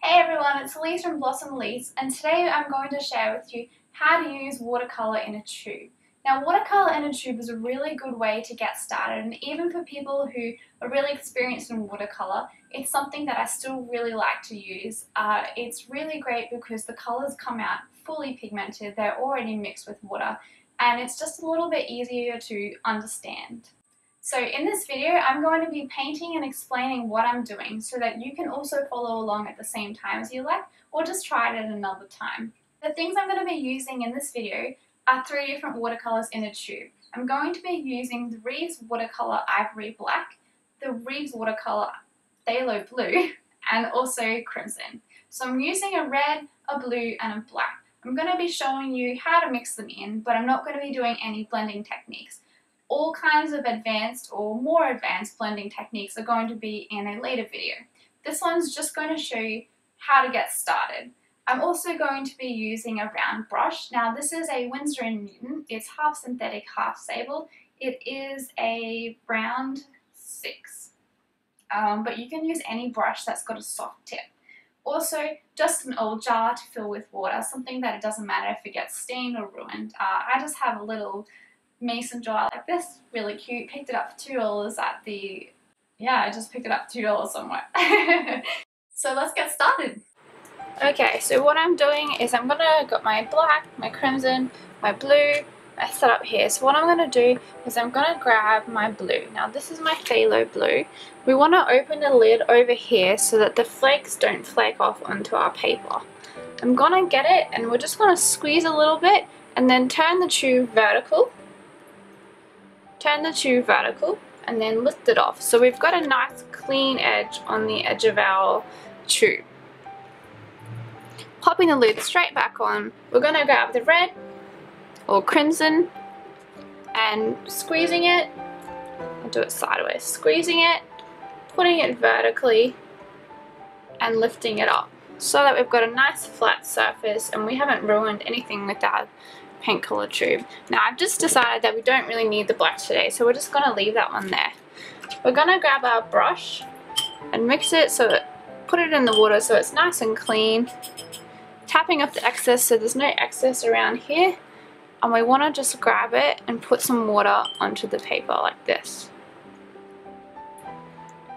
Hey everyone, it's Elise from Blossom Elise, and today I'm going to share with you how to use watercolour in a tube. Now, watercolour in a tube is a really good way to get started, and even for people who are really experienced in watercolour, it's something that I still really like to use. It's really great because the colours come out fully pigmented, they're already mixed with water, and it's just a little bit easier to understand. So in this video, I'm going to be painting and explaining what I'm doing so that you can also follow along at the same time as you like, or just try it at another time. The things I'm going to be using in this video are 3 different watercolours in a tube. I'm going to be using the Reeves Watercolour Ivory Black, the Reeves Watercolour Phthalo Blue, and also Crimson. So I'm using a red, a blue, and a black. I'm going to be showing you how to mix them in, but I'm not going to be doing any blending techniques. All kinds of advanced or more advanced blending techniques are going to be in a later video. This one's just going to show you how to get started. I'm also going to be using a round brush. Now this is a Winsor & Newton. It's half synthetic, half Sable. It is a round 6. But you can use any brush that's got a soft tip. Also, just an old jar to fill with water, something that it doesn't matter if it gets stained or ruined. I just have a little mason jar like this, really cute. Picked it up for $2 at the, I just picked it up for $2 somewhere. So let's get started. Okay, so what I'm doing is I'm gonna got my black, my crimson, my blue, I set up here. So what I'm gonna do is I'm gonna grab my blue. Now this is my phthalo blue. We want to open the lid over here so that the flakes don't flake off onto our paper. I'm gonna get it and we're just gonna squeeze a little bit and then turn the tube vertical. Turn the tube vertical and then lift it off. So we've got a nice clean edge on the edge of our tube. Popping the lid straight back on, we're going to grab the red or crimson and squeezing it, I'll do it sideways, squeezing it, putting it vertically and lifting it up so that we've got a nice flat surface and we haven't ruined anything with our paint color tube. Now I've just decided that we don't really need the black today, so we're just going to leave that one there. We're going to grab our brush and mix it put it in the water so it's nice and clean, tapping up the excess so there's no excess around here, and we want to just grab it and put some water onto the paper like this.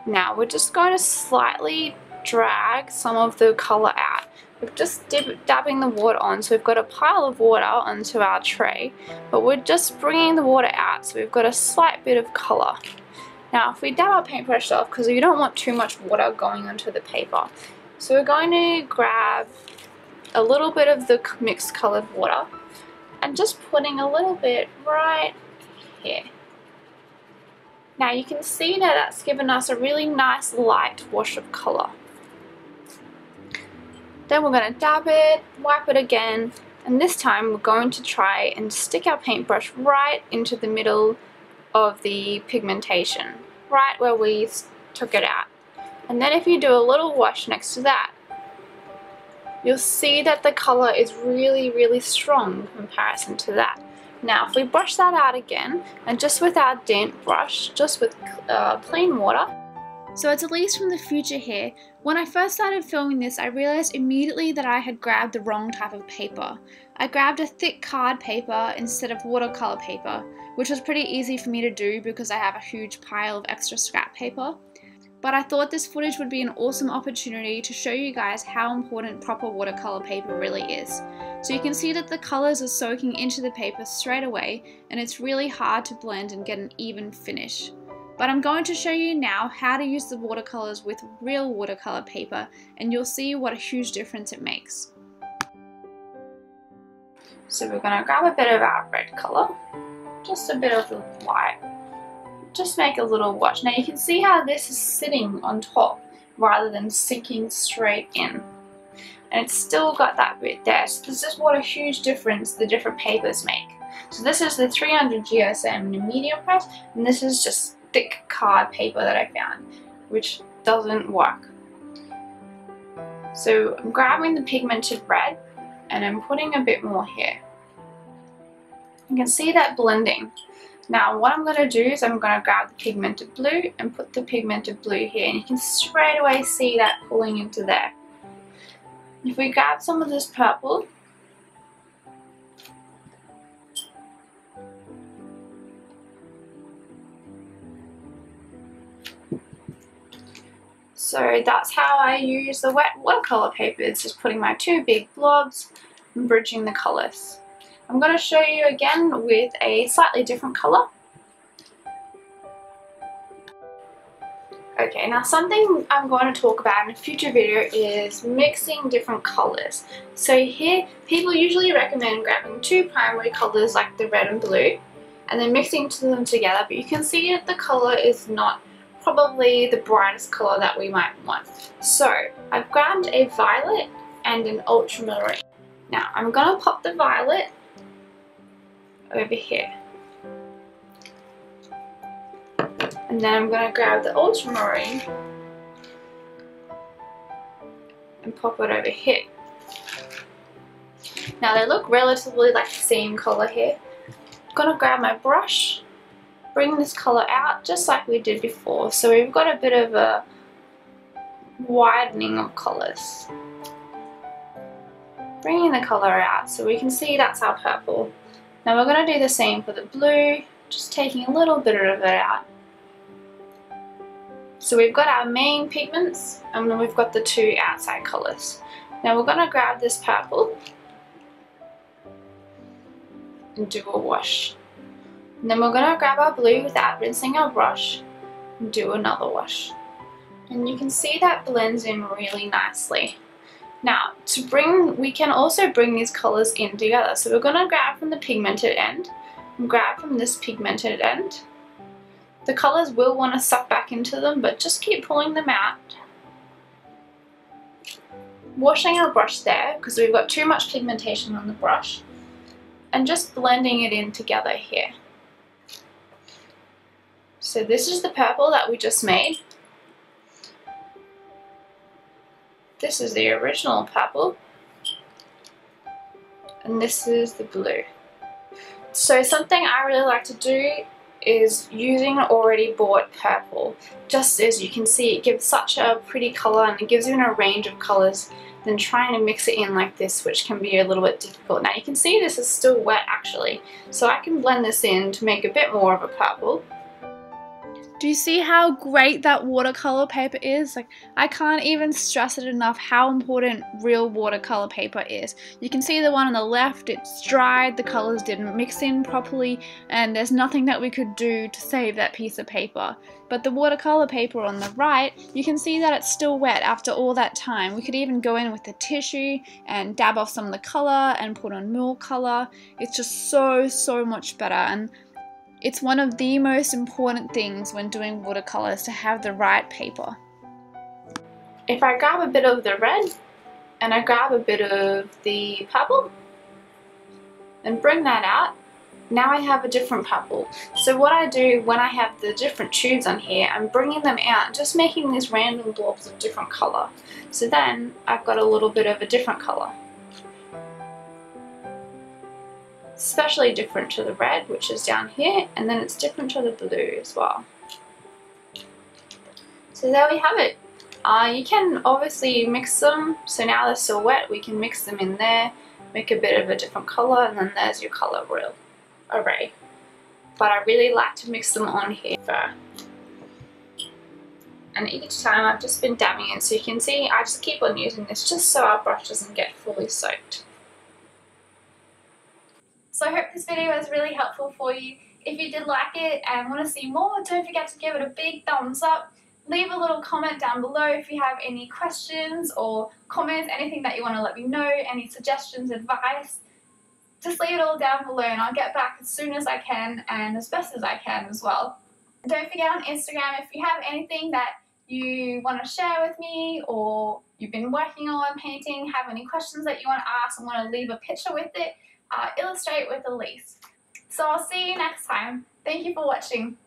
Now we're just going to slightly drag some of the color out. We're just dabbing the water on, so we've got a pile of water onto our tray, but we're just bringing the water out so we've got a slight bit of colour. Now if we dab our paintbrush off, because we don't want too much water going onto the paper, so we're going to grab a little bit of the mixed coloured water and just putting a little bit right here. Now you can see that that's given us a really nice light wash of colour. Then we're going to dab it, wipe it again, and this time we're going to try and stick our paintbrush right into the middle of the pigmentation, right where we took it out. And then if you do a little wash next to that, you'll see that the colour is really, really strong in comparison to that. Now if we brush that out again, and just with our damp brush, just with plain water. So it's Elise from the future here. When I first started filming this, I realised immediately that I had grabbed the wrong type of paper. I grabbed a thick card paper instead of watercolour paper, which was pretty easy for me to do because I have a huge pile of extra scrap paper. But I thought this footage would be an awesome opportunity to show you guys how important proper watercolour paper really is. So you can see that the colours are soaking into the paper straight away, and it's really hard to blend and get an even finish. But I'm going to show you now how to use the watercolours with real watercolour paper, and you'll see what a huge difference it makes. So we're going to grab a bit of our red colour, just a bit of the white, just make a little wash. Now you can see how this is sitting on top rather than sinking straight in. And it's still got that bit there, so this is what a huge difference the different papers make. So this is the 300 GSM in a medium press, and this is just thick card paper that I found, which doesn't work. So I'm grabbing the pigmented red and I'm putting a bit more here. You can see that blending. Now what I'm going to do is I'm going to grab the pigmented blue and put the pigmented blue here, and you can straight away see that pulling into there. If we grab some of this purple, so that's how I use the wet watercolour paper. It's just putting my two big blobs and bridging the colours. I'm going to show you again with a slightly different colour. Okay, now something I'm going to talk about in a future video is mixing different colours. So here, people usually recommend grabbing two primary colours like the red and blue and then mixing them together, but you can see that the colour is not probably the brightest colour that we might want. So I've grabbed a violet and an ultramarine. Now I'm going to pop the violet over here. And then I'm going to grab the ultramarine and pop it over here. Now they look relatively like the same colour here. I'm going to grab my brush, bring this colour out just like we did before. So we've got a bit of a widening of colours. Bringing the colour out so we can see that's our purple. Now we're going to do the same for the blue, just taking a little bit of it out. So we've got our main pigments and then we've got the two outside colours. Now we're going to grab this purple and do a wash. And then we're going to grab our blue without rinsing our brush and do another wash. And you can see that blends in really nicely. Now we can also bring these colours in together. So we're going to grab from the pigmented end and grab from this pigmented end. The colours will want to suck back into them, but just keep pulling them out. Washing our brush there because we've got too much pigmentation on the brush. And just blending it in together here. So this is the purple that we just made. This is the original purple. And this is the blue. So something I really like to do is using an already bought purple. Just as you can see, it gives such a pretty colour and it gives you a range of colours than trying to mix it in like this, which can be a little bit difficult. Now you can see this is still wet actually, so I can blend this in to make a bit more of a purple. Do you see how great that watercolor paper is? Like, I can't even stress it enough how important real watercolor paper is. You can see the one on the left, it's dried, the colors didn't mix in properly, and there's nothing that we could do to save that piece of paper. But the watercolor paper on the right, you can see that it's still wet after all that time. We could even go in with the tissue and dab off some of the color and put on more color. It's just so much better. And it's one of the most important things when doing watercolors to have the right paper. If I grab a bit of the red and I grab a bit of the purple and bring that out, now I have a different purple. So what I do when I have the different tubes on here, I'm bringing them out, just making these random blobs of different color. So then I've got a little bit of a different color. Especially different to the red, which is down here, and then it's different to the blue as well. So there we have it. You can obviously mix them, so now they're still wet, we can mix them in there, make a bit of a different colour, and then there's your colour array. But I really like to mix them on here first. And each time I've just been dabbing in, so you can see I just keep on using this just so our brush doesn't get fully soaked. So I hope this video was really helpful for you. If you did like it and want to see more, don't forget to give it a big thumbs up. Leave a little comment down below if you have any questions or comments, anything that you want to let me know, any suggestions, advice. Just leave it all down below and I'll get back as soon as I can and as best as I can as well. And don't forget on Instagram, if you have anything that you want to share with me or you've been working on painting, have any questions that you want to ask and want to leave a picture with it, illustrate with Elise. So I'll see you next time. Thank you for watching.